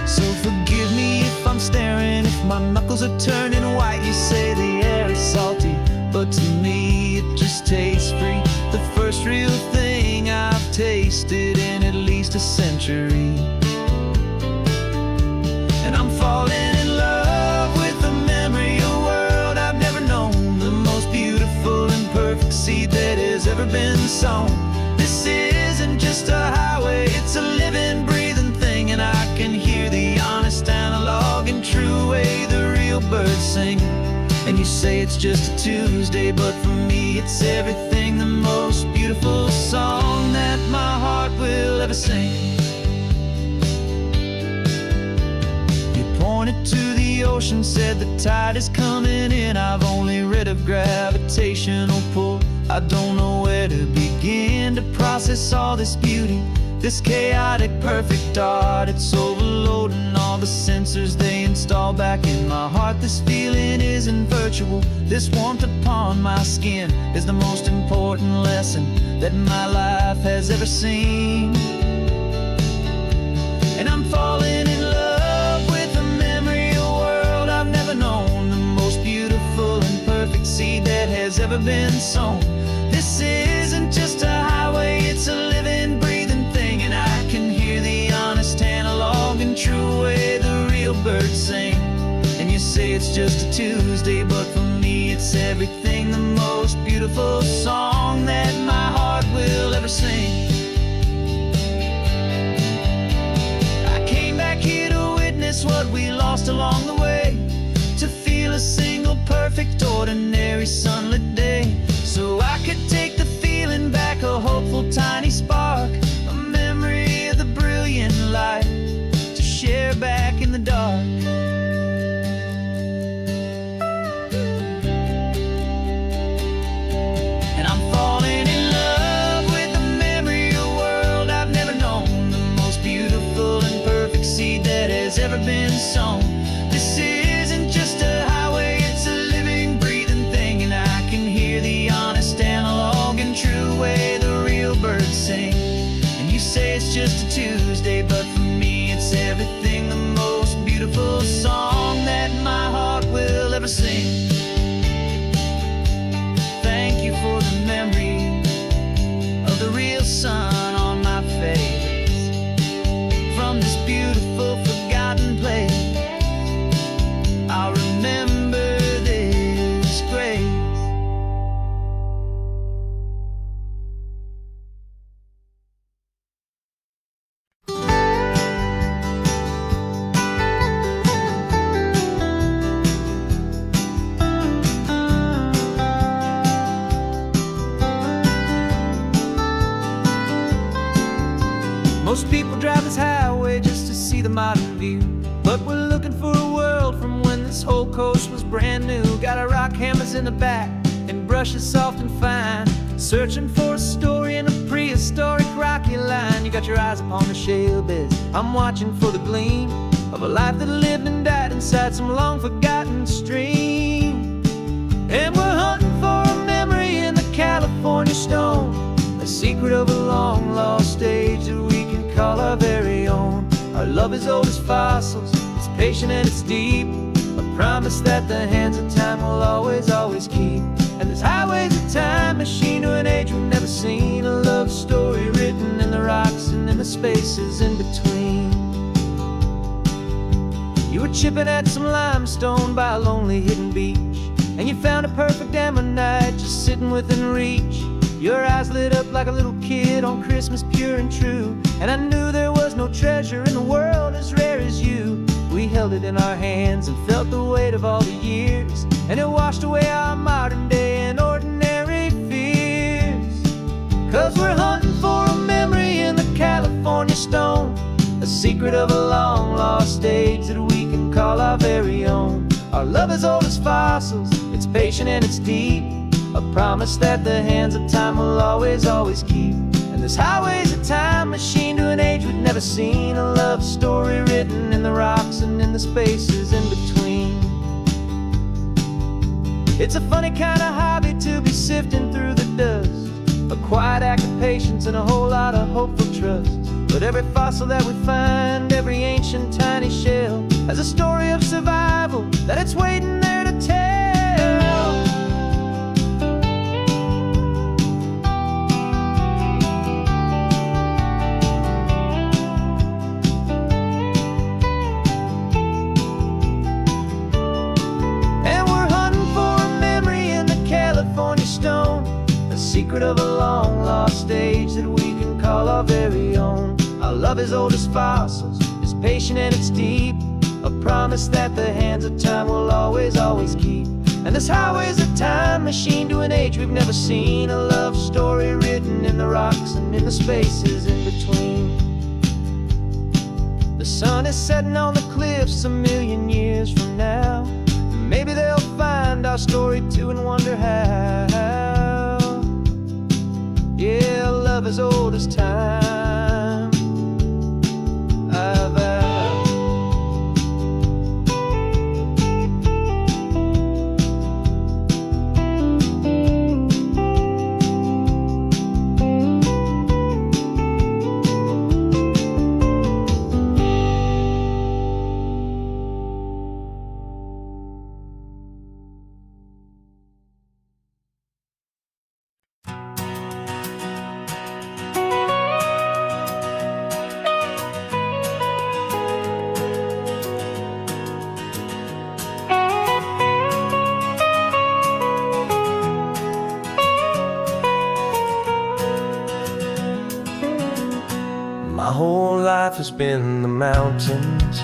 So forgive me if I'm staring, if my knuckles are turning white. You say the air is salty, but to me it just tastes free. The first real thing I've tasted in at least a century. And I'm falling in love with the memory of a world I've never known, the most beautiful and perfect seed that has ever been sown. This isn't just a highway, it's a living, breathing thing. And I can hear the honest analog and true way the real birds sing. And you say it's just a Tuesday, but for me it's everything, the most beautiful song that my heart will ever sing. Pointed to the ocean, said the tide is coming in. I've only read of gravitational pull, I don't know where to begin to process all this beauty, this chaotic, perfect art. It's overloading all the sensors they install back in my heart. This feeling isn't virtual. This warmth upon my skin is the most important lesson that my life has ever seen. And I'm falling in love with the memory of a world I've never known, the most beautiful and perfect seed that has ever been sown. This isn't just a highway, it's a living, breathing thing, and I can hear the honest, analog, and true way the real birds sing. And you say it's just a Tuesday, but for me it's everything, the most beautiful song that my heart will ever sing. I came back here to witness what we lost along the way, to feel a single perfect, ordinary, sunlit day, so I could take the feeling back, a hopeful tiny spark, a memory of the brilliant light, to share back in the dark. And I'm falling in love with the memory of a world I've never known, the most beautiful and perfect seed that has ever been sown. This isn't just a highway, it's a living, breathing thing, and I can hear the honest, analog, and true way the real birds sing. And you say it's just a Tuesday, but for me it's everything, the most beautiful song that my heart will ever sing. Thank you for the memory of the real sun on my face, from this beautiful, forgotten place. I'll remember this grace. Most people drive this highway just to see the modern view, but we're looking for a world from when this whole coast was brand new. Got our rock hammers in the back and brushes soft and fine, searching for a story in a prehistoric rocky line. You got your eyes upon the shale beds, I'm watching for the gleam of a life that lived and died inside some long forgotten stream. And we're hunting for a memory in the California stone, a secret of a long lost age that we can call our very own. Our love is old as fossils, it's patient and it's deep, a promise that the hands of time will always, always keep. And this highway's a time machine to an age we've never seen, a love story written in the rocks and in the spaces in between. You were chipping at some limestone by a lonely hidden beach, and you found a perfect ammonite just sitting within reach. Your eyes lit up like a little kid on Christmas, pure and true, and I knew there was no treasure in the world as rare as you. We held it in our hands and felt the weight of all the years, and it washed away our modern day and ordinary fears. 'Cause we're hunting for a memory in the California stone, a secret of a long lost age that we can call our very own. Our love is old as fossils, it's patient and it's deep, a promise that the hands of time will always, always keep. And this highway's a time machine to an age we've never seen, a love story written in the rocks and in the spaces in between. It's a funny kind of hobby to be sifting through the dust, a quiet act of patience and a whole lot of hopeful trust. But every fossil that we find, every ancient tiny shell, has a story of survival that it's waiting there to tell. Secret of a long lost age that we can call our very own. Our love is old as fossils, it's patient and it's deep, a promise that the hands of time will always, always keep. And this highway's a time machine to an age we've never seen, a love story written in the rocks and in the spaces in between. The sun is setting on the cliffs a million years from now, maybe they'll find our story too and wonder how. love as old as time. I vow. My whole life has been the mountains,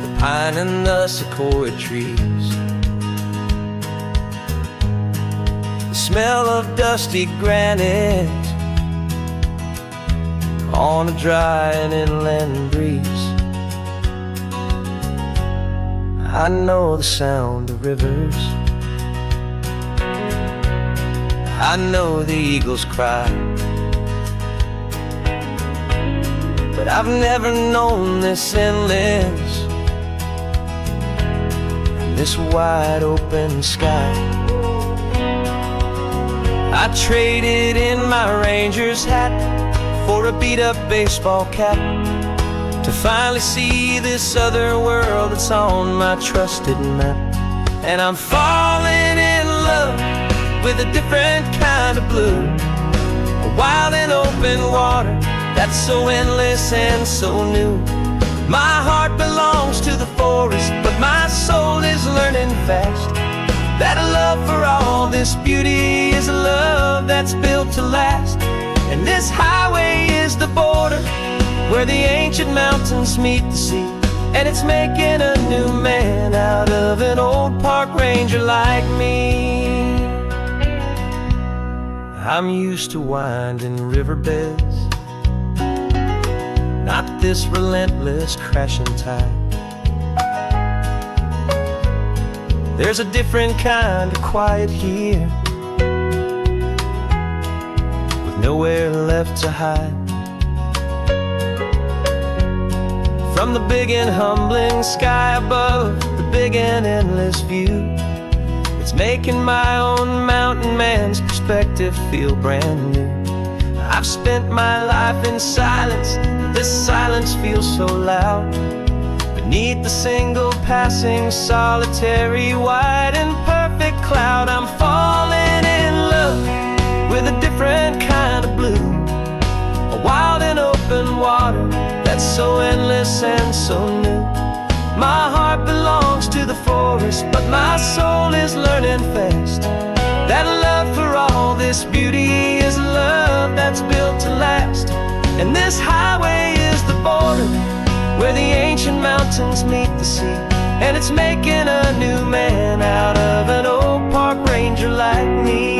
the pine and the sequoia trees, the smell of dusty granite on a dry and inland breeze. I know the sound of rivers, I know the eagles cry, but I've never known this endless, this wide open sky. I traded in my ranger's hat for a beat-up baseball cap to finally see this other world that's on my trusted map. And I'm falling in love with a different kind of blue, a wild and open water that's so endless and so new. My heart belongs to the forest, but my soul is learning fast that a love for all this beauty is a love that's built to last. And this highway is the border where the ancient mountains meet the sea, and it's making a new man out of an old park ranger like me. I'm used to winding riverbeds, not this relentless crashing tide. There's a different kind of quiet here, with nowhere left to hide. From the big and humbling sky above, the big and endless view, it's making my own mountain man's perspective feel brand new. I've spent my life in silence, this silence feels so loud. Beneath the single passing solitary white and perfect cloud, I'm falling in love with a different kind of blue, a wild and open water that's so endless and so new. My heart belongs to the forest, but my soul is learning fast that a love for all this beauty is a love that's built to last. And this highway is the border where the ancient mountains meet the sea, and it's making a new man out of an old park ranger like me.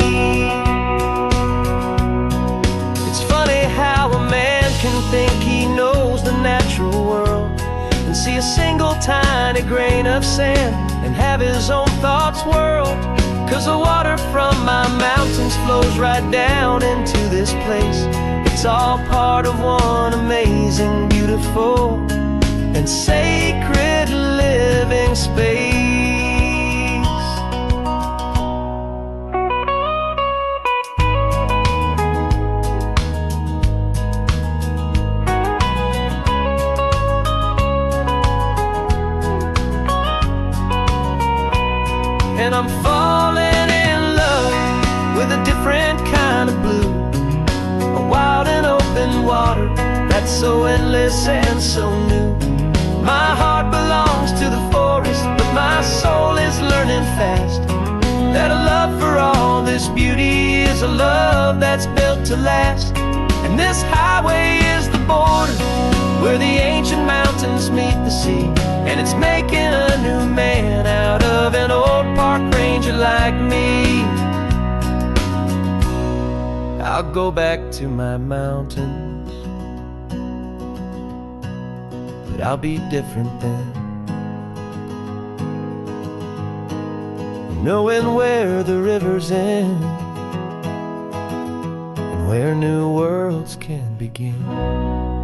It's funny how a man can think he knows the natural world and see a single tiny grain of sand and have his own thoughts whirled. 'Cause the water from my mountains flows right down into this place. It's all part of one amazing, beautiful, and sacred living space. And I'm falling in love with a different kind of blue, a wild and open water that's so endless and so new. My heart belongs to the forest, but my soul is learning fast that a love for all this beauty is a love that's built to last. And this highway is the border where the ancient mountains meet the sea, and it's making a new man out of an old park ranger like me. I'll go back to my mountains, but I'll be different then, knowing where the rivers end where new worlds can begin.